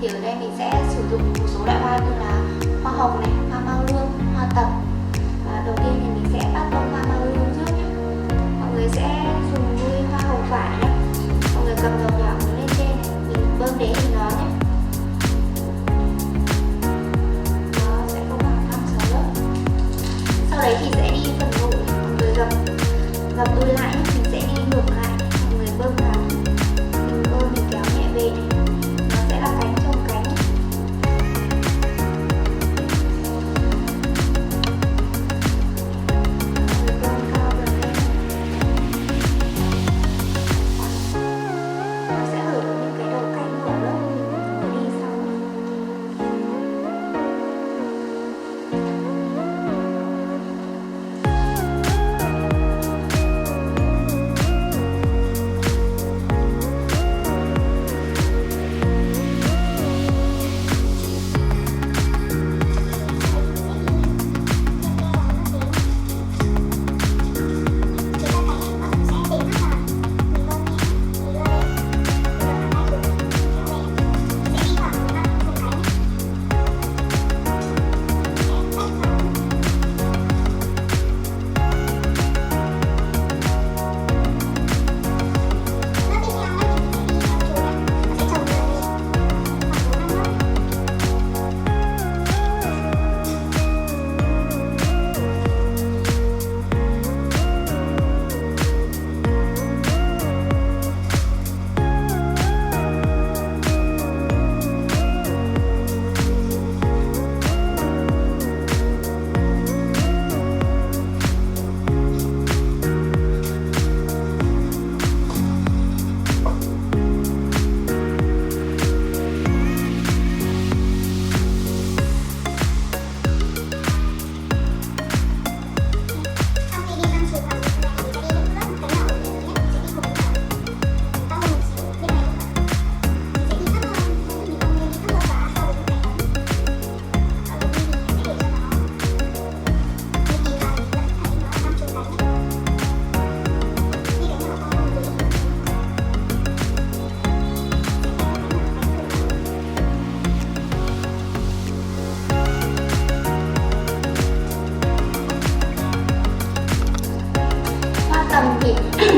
Thì ở đây mình sẽ sử dụng một số loại hoa như là hoa hồng này, hoa mao lương, hoa tầm. Đầu tiên thì mình sẽ bắt bông hoa mao lương trước nhé. Mọi người sẽ dùng nuôi hoa hồng vải nhé. Mọi người cầm đầu nhỏ lên trên này, mình bơm đến thì nó nhé. Nó sẽ có khoảng 5-6 lớp. Sau đấy thì sẽ đi phần nội, mọi người gập đuôi lại nhé. Mình sẽ đi ngược lại, mọi người bơm vào. Mình bơm mình kéo nhẹ về này. Nó sẽ là cánh trong cánh.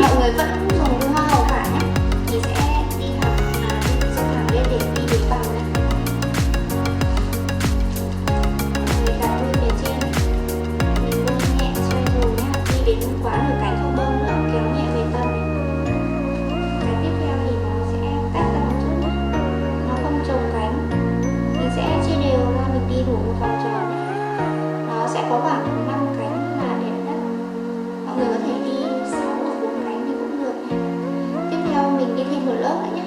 Mọi người vẫn dùng cái hoa hồng vải nhé, thì sẽ đi thẳng lên để đi đến bằng này. Mọi người đặt đuôi về trên, mình bơm nhẹ xoay rồi nhé, đi đến quá nửa cánh không bơm nữa, kéo nhẹ về tâm này. Cái tiếp theo thì nó sẽ tách ra một chút nhé, nó không chồng cánh, mình sẽ chia đều ra, mình đi đủ một vòng tròn này. Nó sẽ có khoảng 5 cánh là đẹp nhất. Mọi người có thể đi 6 hoặc 4 cánh thì cũng được nhé. Tiếp theo mình đi thêm một lớp nữa nhé.